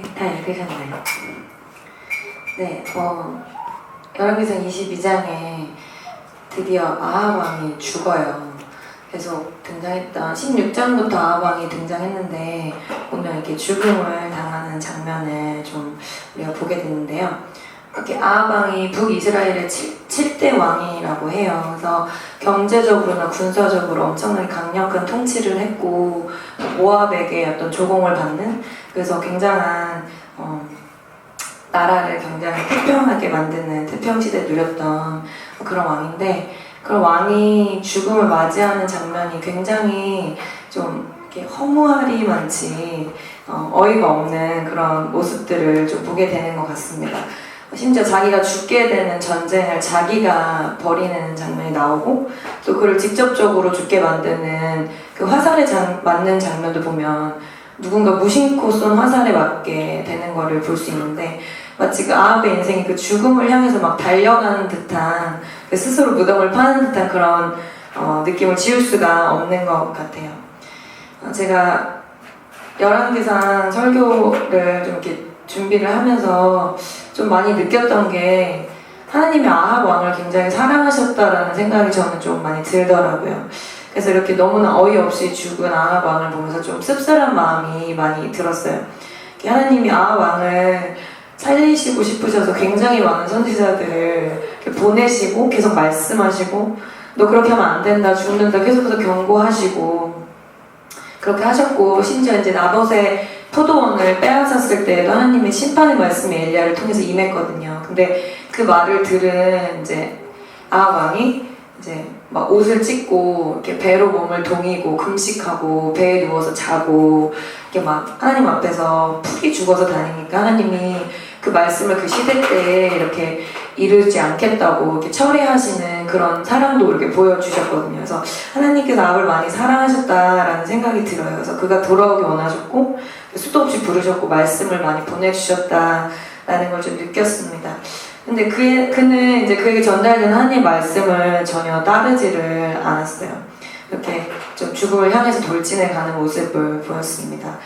네, 다 읽으셨나요? 네, 열왕기상 22장에 드디어 아합 왕이 죽어요. 계속 등장했던 16장부터 아합 왕이 등장했는데 오늘 이렇게 죽음을 당하는 장면을 좀 우리가 보게 되는데요. 이렇게 아합 왕이 북이스라엘의 7대 왕이라고 해요. 그래서 경제적으로나 군사적으로 엄청나게 강력한 통치를 했고 모압에게 어떤 조공을 받는, 그래서 굉장한 나라를 굉장히 태평하게 만드는 태평시대 누렸던 그런 왕인데, 그런 왕이 죽음을 맞이하는 장면이 굉장히 좀 이렇게 허무하리만치 어이가 없는 그런 모습들을 좀 보게 되는 것 같습니다. 심지어 자기가 죽게 되는 전쟁을 자기가 벌이는 장면이 나오고, 또 그를 직접적으로 죽게 만드는 그 화살에 맞는 장면도 보면 누군가 무심코 쏜 화살에 맞게 되는 거를 볼 수 있는데, 마치 그 아합의 인생이 그 죽음을 향해서 막 달려가는 듯한, 그 스스로 무덤을 파는 듯한 그런 느낌을 지울 수가 없는 것 같아요. 제가 열왕기상 설교를 좀 이렇게 준비를 하면서 좀 많이 느꼈던 게, 하나님이 아합 왕을 굉장히 사랑하셨다라는 생각이 저는 좀 많이 들더라고요. 그래서 이렇게 너무나 어이없이 죽은 아합 왕을 보면서 좀 씁쓸한 마음이 많이 들었어요. 하나님이 아합 왕을 살리시고 싶으셔서 굉장히 많은 선지자들을 보내시고 계속 말씀하시고, 너 그렇게 하면 안 된다, 죽는다 계속해서 경고하시고 그렇게 하셨고, 심지어 이제 나봇의 포도원을 빼앗았을 때에도 하나님의 심판의 말씀이 엘리야를 통해서 임했거든요. 근데 그 말을 들은 이제 아합 왕이 이제 막 옷을 찢고 이렇게 배로 몸을 동이고 금식하고 배에 누워서 자고, 이렇게 막 하나님 앞에서 푹이 죽어서 다니니까 하나님이 그 말씀을 그 시대 때에 이렇게 이루지 않겠다고 이렇게 처리하시는 그런 사랑도 이렇게 보여주셨거든요. 그래서 하나님께서 아합을 많이 사랑하셨다라는 생각이 들어요. 그래서 그가 돌아오기 원하셨고 수도 없이 부르셨고 말씀을 많이 보내주셨다라는 걸 좀 느꼈습니다. 근데 그는 이제 그에게 전달된 하나님의 말씀을 전혀 따르지를 않았어요. 이렇게 좀 죽음을 향해서 돌진해 가는 모습을 보였습니다.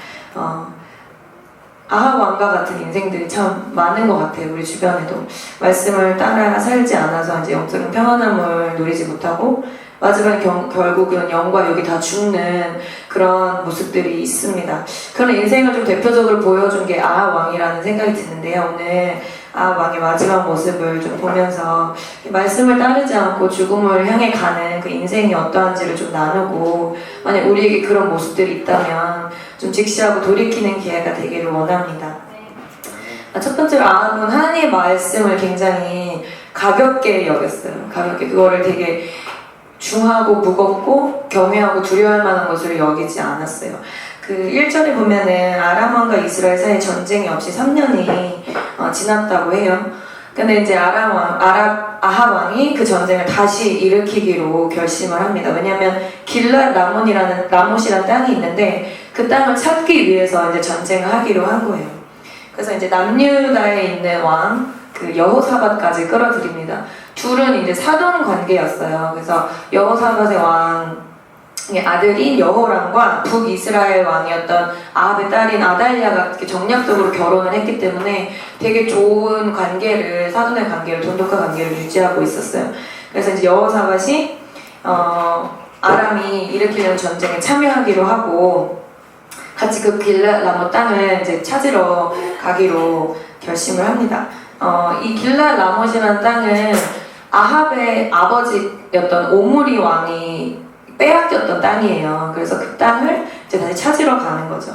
아합 왕과 같은 인생들이 참 많은 것 같아요. 우리 주변에도 말씀을 따라 살지 않아서 이제 영적인 평안함을 누리지 못하고 마지막에 결국은 영과 육이 다 죽는 그런 모습들이 있습니다. 그런 인생을 좀 대표적으로 보여준 게 아합 왕이라는 생각이 드는데요. 오늘 아합 왕의 마지막 모습을 좀 보면서 말씀을 따르지 않고 죽음을 향해 가는 그 인생이 어떠한지를 좀 나누고, 만약 우리에게 그런 모습들이 있다면 좀 직시하고 돌이키는 기회가 되기를 원합니다. 첫 번째로 아합은 하나님의 말씀을 굉장히 가볍게 여겼어요. 가볍게, 그거를 되게 중하고 무겁고 경외하고 두려워할 만한 것으로 여기지 않았어요. 그 1절에 보면은 아람 왕과 이스라엘 사이에 전쟁이 없이 3년이 지났다고 해요. 근데 이제 아합 왕이 그 전쟁을 다시 일으키기로 결심을 합니다. 왜냐하면 길랏 라못이라는 땅이 있는데 그 땅을 찾기 위해서 이제 전쟁을 하기로 한 거예요. 그래서 이제 남유다에 있는 왕 그 여호사밧까지 끌어들입니다. 둘은 이제 사돈 관계였어요. 그래서 여호사밧의 왕의 아들인 여호람과 북이스라엘 왕이었던 아합의 딸인 아달랴가 이렇게 정략적으로 결혼을 했기 때문에 되게 좋은 관계를, 사돈의 관계를, 돈독한 관계를 유지하고 있었어요. 그래서 이제 여호사밧이 아람이 일으키려는 전쟁에 참여하기로 하고 같이 그 길랏 라못 땅을 이제 찾으러 가기로 결심을 합니다. 이 길랏 라못이라는 땅은 아합의 아버지였던 오므리 왕이 빼앗겼던 땅이에요. 그래서 그 땅을 이제 다시 찾으러 가는 거죠.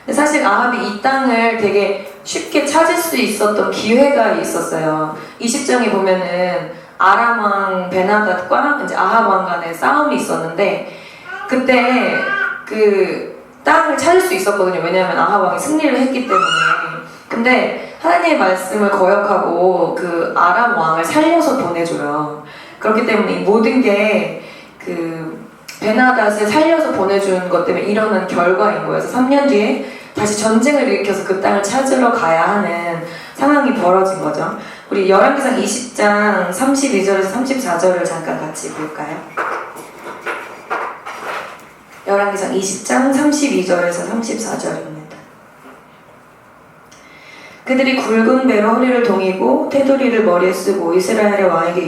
근데 사실 아합이 이 땅을 되게 쉽게 찾을 수 있었던 기회가 있었어요. 20장에 보면은 아람 왕 베나닷과 이제 아합 왕 간의 싸움이 있었는데, 그때 그 땅을 찾을 수 있었거든요. 왜냐하면 아합 왕이 승리를 했기 때문에. 근데 하나님의 말씀을 거역하고 그 아람 왕을 살려서 보내줘요. 그렇기 때문에 이 모든 게 그 베나닷을 살려서 보내준 것 때문에 일어난 결과인 거예요. 그래서 3년 뒤에 다시 전쟁을 일으켜서 그 땅을 찾으러 가야 하는 상황이 벌어진 거죠. 우리 열왕기상 20장 32절에서 34절을 잠깐 같이 볼까요? 열왕기상 20장 32절에서 34절입니다. 그들이 굵은 배로 허리를 동이고 테두리를 머리에 쓰고 이스라엘의 왕에게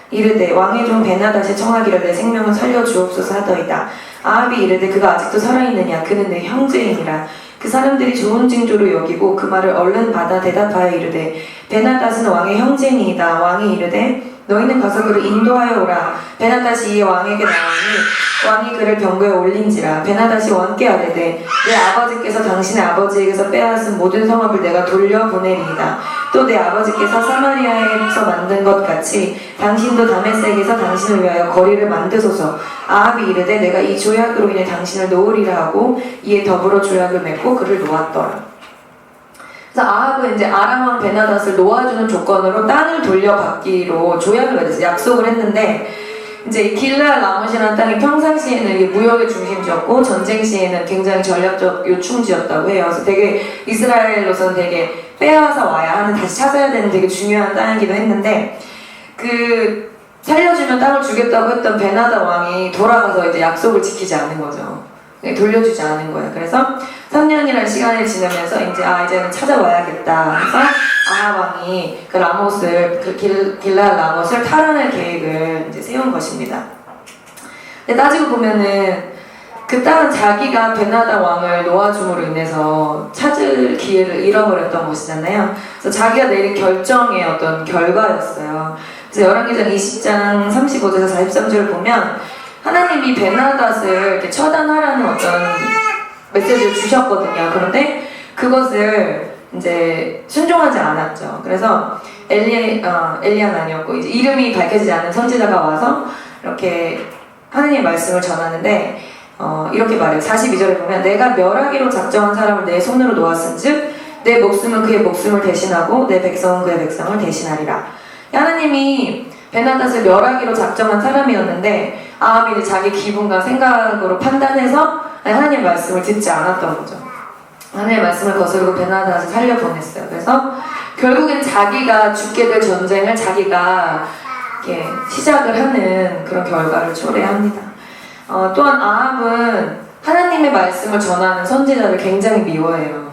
이르되 왕의 종 베나닷이 청하기를 내 생명을 살려주옵소서 하더이다. 아합이 이르되 그가 아직도 살아있느냐 그는 내 형제이니라. 그 사람들이 좋은 징조로 여기고 그 말을 얼른 받아 대답하여 이르되 베나닷은 왕의 형제니이다. 왕이 이르되 너희는 가서 그를 인도하여 오라. 베나닷이 이에 왕에게 나오니 왕이 그를 병거에 올린지라. 베나닷이 왕께 아뢰되 내 아버지께서 당신의 아버지에게서 빼앗은 모든 성읍을 내가 돌려보내리이다. 또 내 아버지께서 사마리아에서 만든 것 같이 당신도 다메섹에서 당신을 위하여 거리를 만드소서. 아합이 이르되 내가 이 조약으로 인해 당신을 놓으리라 하고 이에 더불어 조약을 맺고 그를 놓았더라. 그래서 아합은 이제 아람 왕 베나닷을 놓아주는 조건으로 땅을 돌려받기로 조약을 맺었어요. 약속을 했는데 이제 길르앗 라못이라는 땅이 평상시에는 이게 무역의 중심지였고 전쟁 시에는 굉장히 전략적 요충지였다고 해요. 그래서 되게 이스라엘로서는 되게 빼앗아 와야 하는, 다시 찾아야 되는 되게 중요한 땅이기도 했는데 그 살려주면 땅을 주겠다고 했던 베나닷 왕이 돌아가서 이제 약속을 지키지 않은 거죠. 돌려주지 않은 거예요. 그래서 3년이라는 시간이 지나면서 이제는 찾아와야겠다 해서 아합 왕이 그 라못을, 길르앗 라못을 탈환할 계획을 이제 세운 것입니다. 근데 따지고 보면은 그 땅은 자기가 베나닷 왕을 놓아줌으로 인해서 찾을 기회를 잃어버렸던 것이잖아요. 그래서 자기가 내린 결정의 어떤 결과였어요. 그래서 열왕기상 20장 35절에서 43절을 보면 하나님이 베나닷을 이렇게 처단하라는 어떤 메시지를 주셨거든요. 그런데 그것을 이제 순종하지 않았죠. 그래서 엘리야는 아니었고 이제 이름이 밝혀지지 않은 선지자가 와서 이렇게 하나님의 말씀을 전하는데 이렇게 말해요. 42절에 보면 내가 멸하기로 작정한 사람을 내 손으로 놓았은즉 내 목숨은 그의 목숨을 대신하고 내 백성은 그의 백성을 대신하리라. 하나님이 베나닷을 멸하기로 작정한 사람이었는데 아합이 자기 기분과 생각으로 판단해서 하나님의 말씀을 듣지 않았던 거죠. 하나님의 말씀을 거스르고 베나닷을 살려보냈어요. 그래서 결국엔 자기가 죽게 될 전쟁을 자기가 이렇게 시작을 하는 그런 결과를 초래합니다. 또한 아합은 하나님의 말씀을 전하는 선지자를 굉장히 미워해요.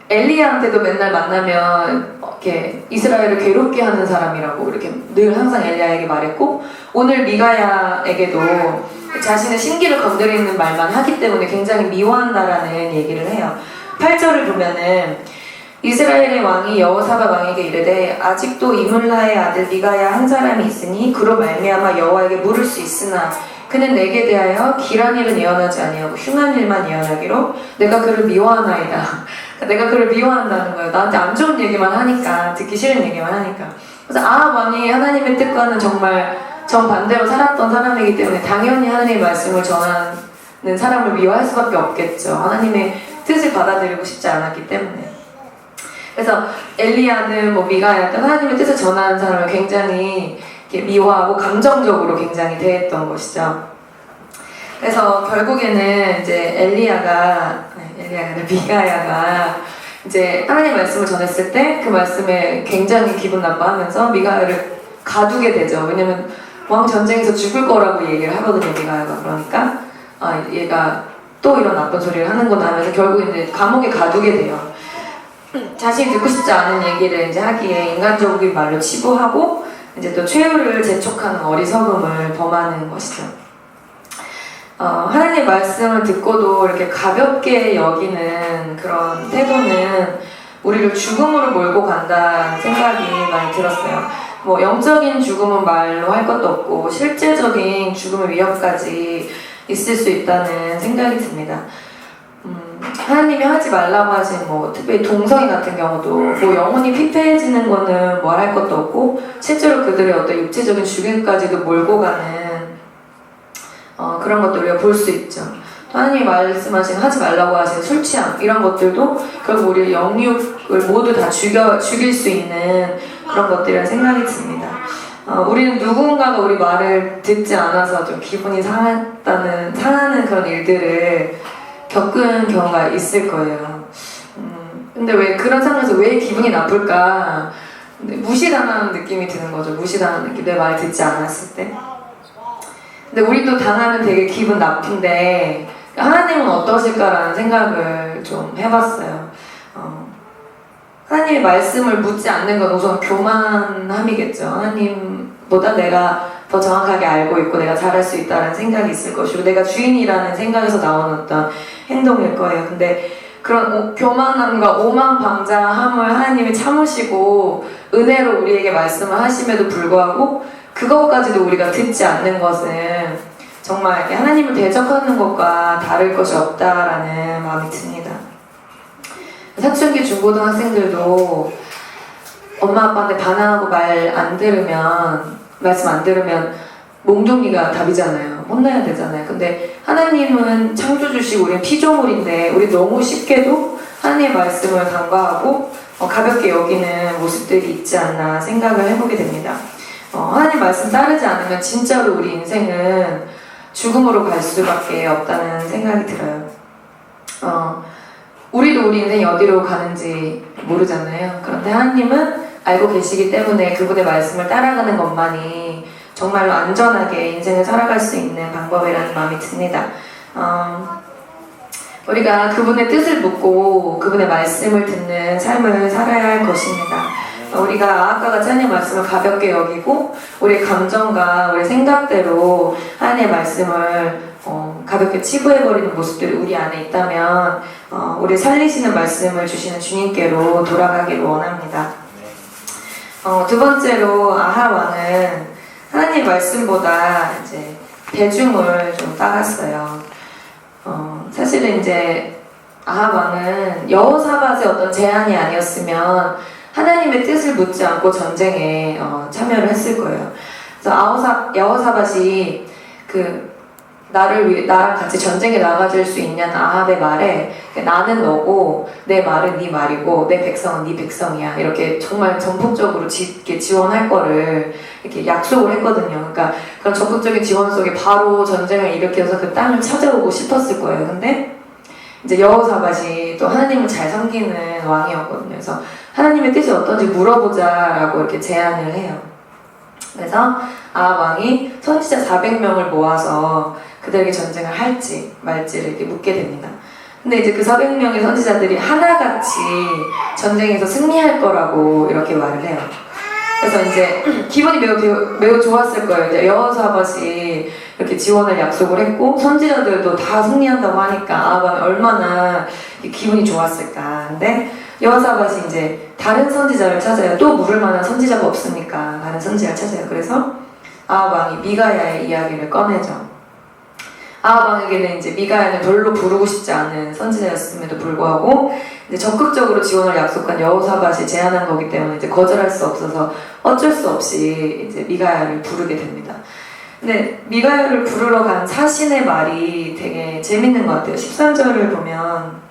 엘리야한테도 맨날 만나면 이렇게 이스라엘을 괴롭게 하는 사람이라고 이렇게 늘 항상 엘리야에게 말했고, 오늘 미가야에게도 자신의 신기를 건드리는 말만 하기 때문에 굉장히 미워한다라는 얘기를 해요. 8절을 보면은 이스라엘의 왕이 여호사밧 왕에게 이르되 아직도 이물라의 아들 미가야 한 사람이 있으니 그로 말미암아 여호와에게 물을 수 있으나 그는 내게 대하여 길한 일은 예언하지 아니하고 흉한 일만 예언하기로 내가 그를 미워하나이다. 내가 그를 미워한다는 거예요. 나한테 안 좋은 얘기만 하니까, 듣기 싫은 얘기만 하니까. 그래서 아합 왕이 하나님의 뜻과는 정말 정반대로 살았던 사람이기 때문에 당연히 하나님의 말씀을 전하는 사람을 미워할 수밖에 없겠죠. 하나님의 뜻을 받아들이고 싶지 않았기 때문에. 그래서 엘리야든 미가야든 하나님의 뜻을 전하는 사람을 굉장히 미워하고 감정적으로 굉장히 대했던 것이죠. 그래서 결국에는 이제 미가야가 이제 하나님의 말씀을 전했을 때 그 말씀에 굉장히 기분 나빠하면서 미가야를 가두게 되죠. 왜냐면 왕 전쟁에서 죽을 거라고 얘기를 하거든요, 미가야가. 그러니까 얘가 또 이런 나쁜 소리를 하는구나 하면서 결국 이제 감옥에 가두게 돼요. 자신이 듣고 싶지 않은 얘기를 이제 하기에 인간적인 말로 치부하고 이제 또 최후를 재촉하는 어리석음을 범하는 것이죠. 하나님의 말씀을 듣고도 이렇게 가볍게 여기는 그런 태도는 우리를 죽음으로 몰고 간다는 생각이 많이 들었어요. 영적인 죽음은 말로 할 것도 없고 실제적인 죽음의 위협까지 있을 수 있다는 생각이 듭니다. 하나님이 하지 말라고 하신 특별히 동성애 같은 경우도 영혼이 피폐해지는 거는 뭘 할 것도 없고 실제로 그들의 어떤 육체적인 죽음까지도 몰고 가는 그런 것들을 우리가 볼 수 있죠. 또 하나님이 말씀하신 하지 말라고 하신 술 취함 이런 것들도 결국 우리의 영육을 모두 다 죽일 수 있는 그런 것들이라는 생각이 듭니다. 우리는 누군가가 우리 말을 듣지 않아서 좀 기분이 상하는 그런 일들을 겪은 경우가 있을 거예요. 근데 왜 그런 상황에서 왜 기분이 나쁠까? 무시당하는 느낌이 드는 거죠. 무시당하는 느낌. 내 말 듣지 않았을 때. 근데 우리도 당하면 되게 기분 나쁜데 하나님은 어떠실까라는 생각을 좀 해봤어요. 하나님의 말씀을 묻지 않는 건 우선 교만함이겠죠. 하나님보다 내가 더 정확하게 알고 있고 내가 잘할 수 있다는 생각이 있을 것이고 내가 주인이라는 생각에서 나오는 어떤 행동일 거예요. 근데 그런 교만함과 오만방자함을 하나님이 참으시고 은혜로 우리에게 말씀을 하심에도 불구하고 그것까지도 우리가 듣지 않는 것은 정말 이렇게 하나님을 대적하는 것과 다를 것이 없다라는 마음이 듭니다. 사춘기 중고등학생들도 엄마 아빠한테 반항하고 말씀 안 들으면 몽둥이가 답이잖아요. 혼나야 되잖아요. 근데 하나님은 창조주시고 우리는 피조물인데 우리 너무 쉽게도 하나님의 말씀을 간과하고 가볍게 여기는 모습들이 있지 않나 생각을 해보게 됩니다. 하나님 말씀 따르지 않으면 진짜로 우리 인생은 죽음으로 갈 수밖에 없다는 생각이 들어요. 우리도 우리 인생이 어디로 가는지 모르잖아요. 그런데 하나님은 알고 계시기 때문에 그분의 말씀을 따라가는 것만이 정말로 안전하게 인생을 살아갈 수 있는 방법이라는 마음이 듭니다. 우리가 그분의 뜻을 묻고 그분의 말씀을 듣는 삶을 살아야 할 것입니다. 우리가 아까 같이 하나님의 말씀을 가볍게 여기고 우리의 감정과 우리의 생각대로 하나님의 말씀을 가볍게 치부해버리는 모습들이 우리 안에 있다면 우리 살리시는 말씀을 주시는 주님께로 돌아가기를 원합니다. 두 번째로 아합 왕은 하나님 말씀보다 이제 대중을 좀 따랐어요. 사실은 이제 아합 왕은 여호사밧의 어떤 제안이 아니었으면 하나님의 뜻을 묻지 않고 전쟁에 참여를 했을 거예요. 그래서 여호사밧이 나랑 같이 전쟁에 나가줄 수 있냐는 아합의 말에 나는 너고 내 말은 네 말이고 내 백성은 네 백성이야 이렇게 정말 전폭적으로 지원할 거를 이렇게 약속을 했거든요. 그러니까 그런 적극적인 지원 속에 바로 전쟁을 일으켜서 그 땅을 찾아오고 싶었을 거예요. 근데 이제 여호사밧이 또 하나님을 잘 섬기는 왕이었거든요. 그래서 하나님의 뜻이 어떤지 물어보자라고 이렇게 제안을 해요. 그래서 아합 왕이 선지자 400명을 모아서 그들에게 전쟁을 할지 말지를 이렇게 묻게 됩니다. 근데 이제 그 400명의 선지자들이 하나같이 전쟁에서 승리할 거라고 이렇게 말을 해요. 그래서 이제 기분이 매우 좋았을 거예요. 이제 여호사밧이 이렇게 지원을 약속을 했고 선지자들도 다 승리한다고 하니까 아합은 얼마나 기분이 좋았을까. 근데 여호사밧이 이제 다른 선지자를 찾아요. 또 물을 만한 선지자가 없으니까 다른 선지자를 찾아요. 그래서 아합 왕이 미가야의 이야기를 꺼내죠. 아합 왕에게는 이제 미가야는 별로 부르고 싶지 않은 선지자였음에도 불구하고 이제 적극적으로 지원을 약속한 여호사밧이 제안한 거기 때문에 이제 거절할 수 없어서 어쩔 수 없이 이제 미가야를 부르게 됩니다. 근데 미가야를 부르러 간 사신의 말이 되게 재밌는 것 같아요. 13절을 보면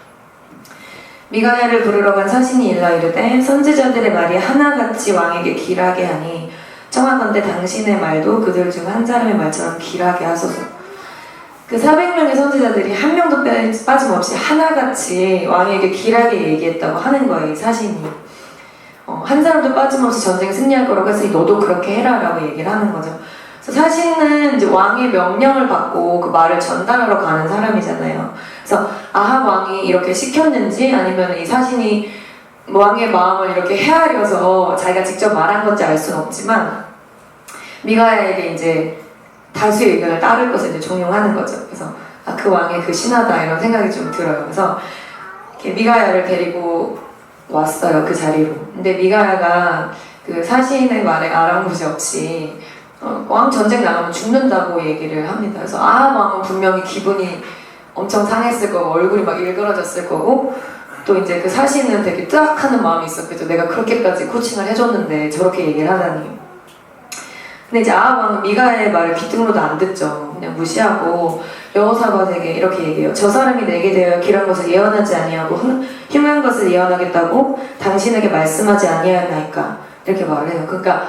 미가야를 부르러 간 사신이 일러 이르되 선지자들의 말이 하나같이 왕에게 길하게 하니 청하건대 당신의 말도 그들 중 한 사람의 말처럼 길하게 하소서. 그 400명의 선지자들이 한 명도 빠짐없이 하나같이 왕에게 길하게 얘기했다고 하는 거예요. 이 사신이 한 사람도 빠짐없이 전쟁에 승리할 거라고 했으니 너도 그렇게 해라 라고 얘기를 하는 거죠. 그래서 사신은 이제 왕의 명령을 받고 그 말을 전달하러 가는 사람이잖아요. 그래서 아합 왕이 이렇게 시켰는지 아니면 이 사신이 왕의 마음을 이렇게 헤아려서 자기가 직접 말한 건지 알 수는 없지만 미가야에게 이제 다수의 의견을 따를 것을 이제 종용하는 거죠. 그래서 그 왕의 그 신하다 이런 생각이 좀 들어요. 그래서 이렇게 미가야를 데리고 왔어요. 그 자리로. 근데 미가야가 그 사신의 말에 아랑곳이 없이 왕 전쟁 나가면 죽는다고 얘기를 합니다. 그래서 아합 왕은 분명히 기분이 엄청 상했을 거고 얼굴이 막 일그러졌을 거고 또 이제 그 사신은 되게 뜨악하는 마음이 있었겠죠. 내가 그렇게까지 코칭을 해줬는데 저렇게 얘기를 하다니. 근데 이제 아합 왕은 미가야의 말을 귀등으로도 안 듣죠. 그냥 무시하고 여호사밧에게 이렇게 얘기해요. 저 사람이 내게 대하여 길한 것을 예언하지 아니하고 흉한 것을 예언하겠다고 당신에게 말씀하지 아니하였나이까 이렇게 말을 해요. 그러니까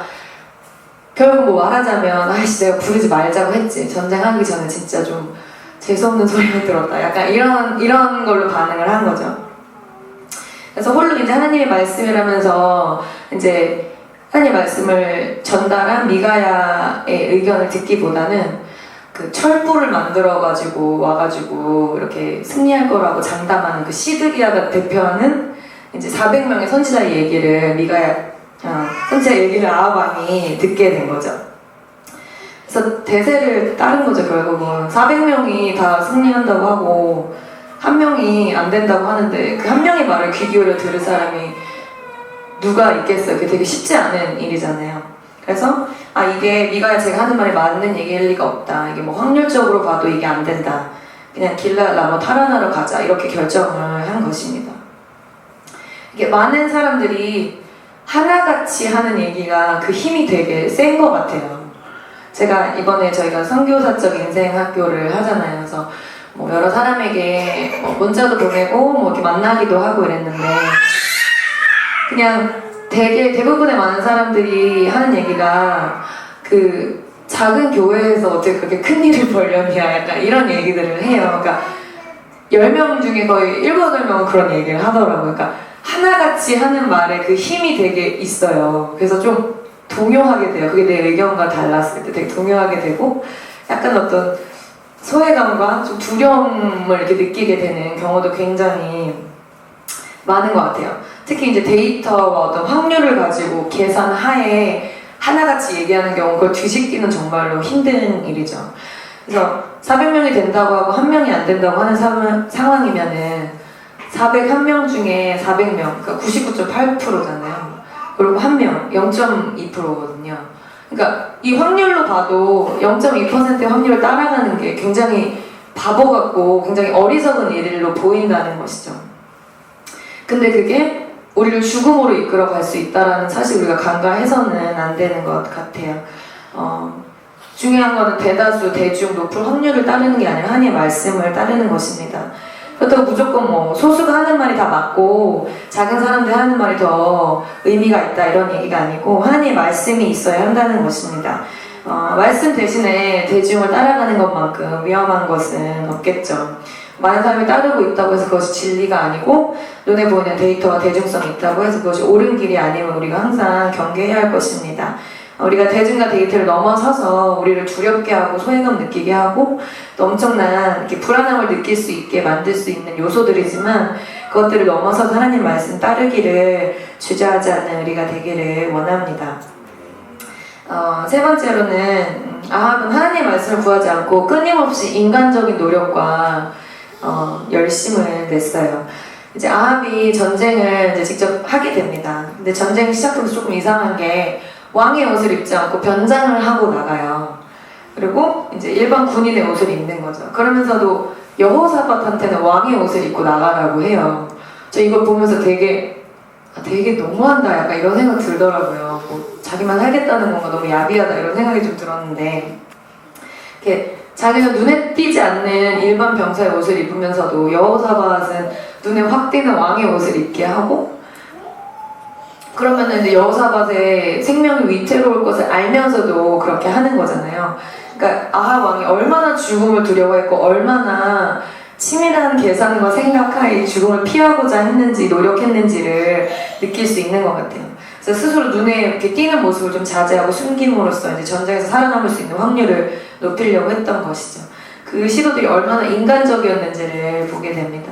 결국 뭐 말하자면 아이씨 내가 부르지 말자고 했지. 전쟁하기 전에 진짜 좀 재수없는 소리를 들었다. 약간 이런 걸로 반응을 한 거죠. 그래서 홀로 이제 하나님의 말씀이라면서 이제 하나님의 말씀을 전달한 미가야의 의견을 듣기보다는 그 철부를 만들어가지고 와가지고 이렇게 승리할 거라고 장담하는 그 시드기야가 대표하는 이제 400명의 선지자의 얘기를 선지자의 얘기를 아합 왕이 듣게 된 거죠. 그래서 대세를 따른 거죠. 결국은 400명이 다 승리한다고 하고 한 명이 안 된다고 하는데 그 한 명의 말을 귀 기울여 들을 사람이 누가 있겠어요? 그게 되게 쉽지 않은 일이잖아요. 그래서 이게 미가야 제가 하는 말이 맞는 얘기일 리가 없다. 이게 뭐 확률적으로 봐도 이게 안 된다. 그냥 길랏 라못 하란하러 가자. 이렇게 결정을 한 것입니다. 이게 많은 사람들이 하나같이 하는 얘기가 그 힘이 되게 센 것 같아요. 제가 이번에 저희가 선교사적 인생 학교를 하잖아요. 그래서 뭐 여러 사람에게 문자도 보내고 뭐 이렇게 만나기도 하고 이랬는데 그냥 대부분의 많은 사람들이 하는 얘기가 그 작은 교회에서 어떻게 그렇게 큰 일을 벌렸냐 약간 이런 얘기들을 해요. 그러니까 10명 중에 거의 7, 8명은 그런 얘기를 하더라고요. 그러니까 하나같이 하는 말에 그 힘이 되게 있어요. 그래서 좀 동요하게 돼요. 그게 내 의견과 달랐을 때 되게 동요하게 되고 약간 어떤 소외감과 좀 두려움을 이렇게 느끼게 되는 경우도 굉장히 많은 것 같아요. 특히 이제 데이터와 어떤 확률을 가지고 계산하에 하나같이 얘기하는 경우 그걸 뒤집기는 정말로 힘든 일이죠. 그래서 400명이 된다고 하고 1명이 안 된다고 하는 상황이면은 401명 중에 400명, 그러니까 99.8%잖아요. 그리고 1명, 0.2%거든요. 그러니까 이 확률로 봐도 0.2%의 확률을 따라가는 게 굉장히 바보 같고 굉장히 어리석은 일로 보인다는 것이죠. 근데 그게 우리를 죽음으로 이끌어 갈 수 있다는 사실 우리가 간과해서는 안 되는 것 같아요. 중요한 거는 대다수, 대중, 높은 확률을 따르는 게 아니라 하나님의 말씀을 따르는 것입니다. 그렇다고 무조건 뭐 소수가 하는 말이 다 맞고 작은 사람들이 하는 말이 더 의미가 있다 이런 얘기가 아니고 하나님의 말씀이 있어야 한다는 것입니다. 말씀 대신에 대중을 따라가는 것만큼 위험한 것은 없겠죠. 많은 사람이 따르고 있다고 해서 그것이 진리가 아니고 눈에 보이는 데이터와 대중성이 있다고 해서 그것이 옳은 길이 아니면 우리가 항상 경계해야 할 것입니다. 우리가 대중과 데이터를 넘어서서 우리를 두렵게 하고 소외감 느끼게 하고 또 엄청난 이렇게 불안함을 느낄 수 있게 만들 수 있는 요소들이지만 그것들을 넘어서서 하나님 말씀 따르기를 주저하지 않는 우리가 되기를 원합니다. 세 번째로는 아합은 하나님의 말씀을 구하지 않고 끊임없이 인간적인 노력과 열심을 냈어요. 이제 아합이 전쟁을 이제 직접 하게 됩니다. 근데 전쟁 시작부터 조금 이상한 게 왕의 옷을 입지 않고 변장을 하고 나가요. 그리고 이제 일반 군인의 옷을 입는 거죠. 그러면서도 여호사밧한테는 왕의 옷을 입고 나가라고 해요. 저 이걸 보면서 되게 너무한다 약간 이런 생각 들더라고요. 뭐 자기만 살겠다는 건가 너무 야비하다 이런 생각이 좀 들었는데 이렇게 자기는 눈에 띄지 않는 일반 병사의 옷을 입으면서도 여호사밧은 눈에 확 띄는 왕의 옷을 입게 하고 그러면은 이제 여호사밧의 생명이 위태로울 것을 알면서도 그렇게 하는 거잖아요. 그러니까 아합 왕이 얼마나 죽음을 두려워했고 얼마나 치밀한 계산과 생각하에 죽음을 피하고자 했는지 노력했는지를 느낄 수 있는 것 같아요. 그래서 스스로 눈에 이렇게 띄는 모습을 좀 자제하고 숨김으로써 이제 전쟁에서 살아남을 수 있는 확률을 높이려고 했던 것이죠. 그 시도들이 얼마나 인간적이었는지를 보게 됩니다.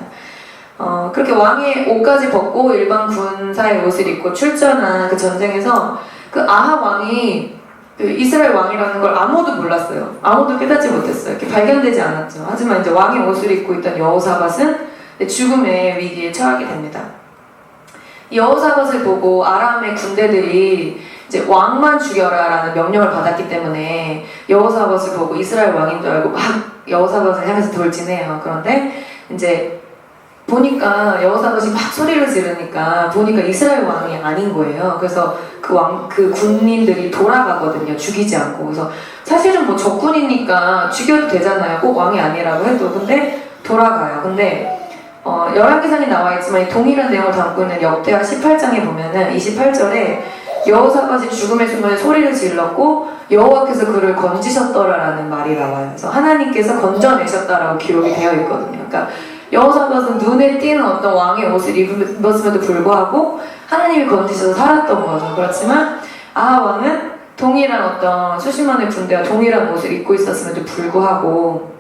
그렇게 왕의 옷까지 벗고 일반 군사의 옷을 입고 출전한 그 전쟁에서 그 아합 왕이 그 이스라엘 왕이라는 걸 아무도 몰랐어요. 아무도 깨닫지 못했어요. 이렇게 발견되지 않았죠. 하지만 이제 왕의 옷을 입고 있던 여호사밧은 죽음의 위기에 처하게 됩니다. 여호사밧을 보고 아람의 군대들이 이제 왕만 죽여라라는 명령을 받았기 때문에 여호사밧을 보고 이스라엘 왕인 줄 알고 막 여호사밧을 향해서 돌진해요. 그런데 이제 보니까 여호사밧이 막 소리를 지르니까 보니까 이스라엘 왕이 아닌 거예요. 그래서 그 군인들이 돌아가거든요. 죽이지 않고. 그래서 사실은 뭐 적군이니까 죽여도 되잖아요. 꼭 왕이 아니라고 해도. 근데 돌아가요. 근데 열왕기상에 나와 있지만 동일한 내용을 담고 있는 역대하 18장에 보면은 28절에 여호사밧이 죽음의 순간에 소리를 질렀고 여호와께서 그를 건지셨더라라는 말이 나와요. 그래서 하나님께서 건져내셨다라고 기록이 되어 있거든요. 그러니까 여호사밧은 눈에 띄는 어떤 왕의 옷을 입었음에도 불구하고 하나님이 건지셔서 살았던 거죠. 그렇지만 아합 왕은 동일한 어떤 수십만의 군대와 동일한 옷을 입고 있었음에도 불구하고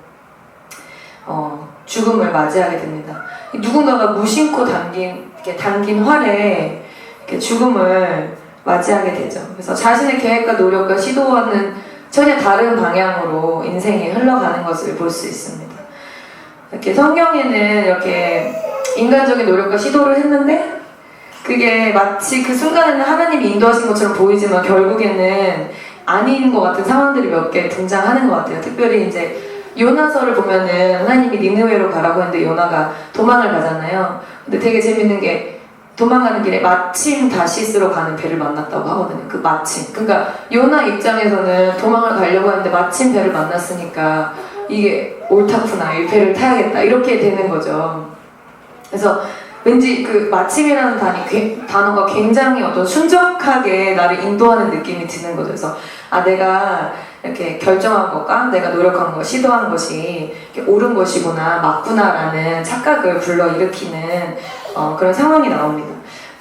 죽음을 맞이하게 됩니다. 누군가가 무심코 당긴 이렇게 당긴 활에 이렇게 죽음을 맞이하게 되죠. 그래서 자신의 계획과 노력과 시도와는 전혀 다른 방향으로 인생이 흘러가는 것을 볼 수 있습니다. 이렇게 성경에는 이렇게 인간적인 노력과 시도를 했는데 그게 마치 그 순간에는 하나님이 인도하신 것처럼 보이지만 결국에는 아닌 것 같은 상황들이 몇 개 등장하는 것 같아요. 특별히 이제 요나서를 보면은 하나님이 니느웨로 가라고 했는데 요나가 도망을 가잖아요. 근데 되게 재밌는 게 도망가는 길에 마침 다시스로 가는 배를 만났다고 하거든요. 그 마침. 그러니까 요나 입장에서는 도망을 가려고 하는데 마침 배를 만났으니까 이게 옳다구나, 이 배를 타야겠다 이렇게 되는 거죠. 그래서 왠지 그 마침이라는 단어가 굉장히 어떤 순적하게 나를 인도하는 느낌이 드는 거죠. 그래서 내가 이렇게 결정한 것과 내가 노력한 것, 시도한 것이 옳은 것이구나, 맞구나라는 착각을 불러일으키는 그런 상황이 나옵니다.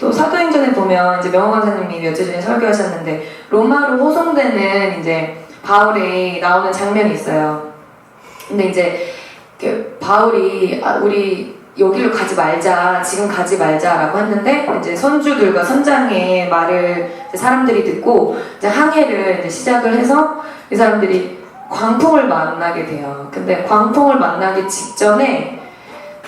또 사도행전에 보면 이제 명호 강사님이 며칠 전에 설교하셨는데 로마로 호송되는 이제 바울이 나오는 장면이 있어요. 근데 이제 바울이 우리 여기로 가지 말자, 지금 가지 말자라고 했는데 이제 선주들과 선장의 말을 사람들이 듣고 이제 항해를 이제 시작을 해서 이 사람들이 광풍을 만나게 돼요. 근데 광풍을 만나기 직전에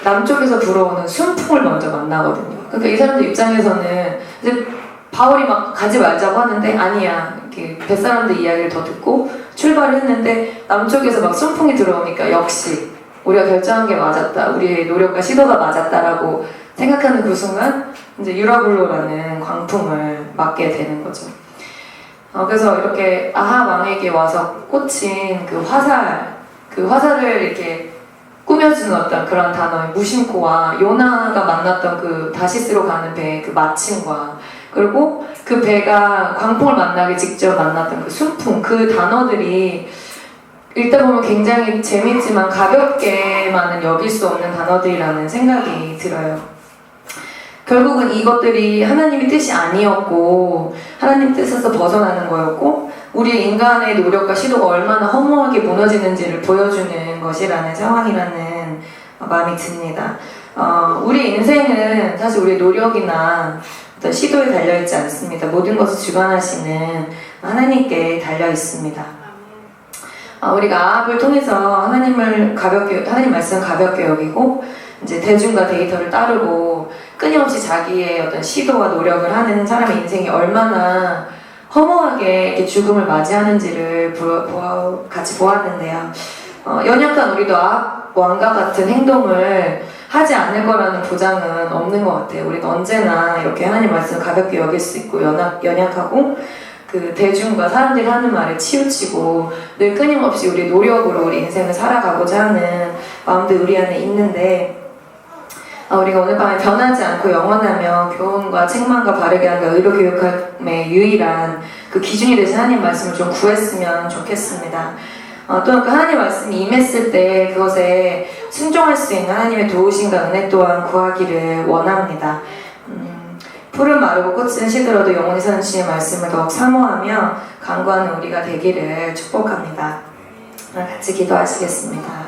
남쪽에서 불어오는 순풍을 먼저 만나거든요. 그러니까 이 사람들 입장에서는 이제 바울이 막 가지 말자고 하는데 아니야, 이렇게 뱃사람들 이야기를 더 듣고 출발을 했는데 남쪽에서 막 순풍이 들어오니까 역시 우리가 결정한 게 맞았다, 우리의 노력과 시도가 맞았다라고 생각하는 그 순간 이제 유라굴로라는 광풍을 맞게 되는 거죠. 그래서 이렇게 아합 왕에게 와서 꽂힌 그 화살을 이렇게 꾸며주는 어떤 그런 단어의 무심코와 요나가 만났던 그 다시스로 가는 배의 그 마침과 그리고 그 배가 광풍을 만나기 직전 만났던 그 순풍, 그 단어들이 읽다 보면 굉장히 재밌지만 가볍게만은 여길 수 없는 단어들이라는 생각이 들어요. 결국은 이것들이 하나님의 뜻이 아니었고 하나님 뜻에서 벗어나는 거였고 우리 인간의 노력과 시도가 얼마나 허무하게 무너지는지를 보여주는 것이라는 상황이라는 마음이 듭니다. 우리 인생은 사실 우리의 노력이나 어떤 시도에 달려있지 않습니다. 모든 것을 주관하시는 하나님께 달려있습니다. 우리가 아합을 통해서 하나님 말씀을 가볍게 여기고 이제 대중과 데이터를 따르고 끊임없이 자기의 어떤 시도와 노력을 하는 사람의 인생이 얼마나 허무하게 이렇게 죽음을 맞이하는지를 같이 보았는데요. 연약한 우리도 아합 왕과 같은 행동을 하지 않을 거라는 보장은 없는 것 같아요. 우리는 언제나 이렇게 하나님 말씀을 가볍게 여길 수 있고 연약하고 그 대중과 사람들이 하는 말에 치우치고 늘 끊임없이 우리 노력으로 우리 인생을 살아가고자 하는 마음도 우리 안에 있는데 우리가 오늘 밤에 변하지 않고 영원하며 교훈과 책망과 바르게 함과 의로 교육함의 유일한 그 기준이 되신 하나님 말씀을 좀 구했으면 좋겠습니다. 또한 그 하나님 말씀이 임했을 때 그것에 순종할 수 있는 하나님의 도우심과 은혜 또한 구하기를 원합니다. 풀은 마르고 꽃은 시들어도 영원히 사는 주님의 말씀을 더욱 사모하며 간구하는 우리가 되기를 축복합니다. 같이 기도하시겠습니다.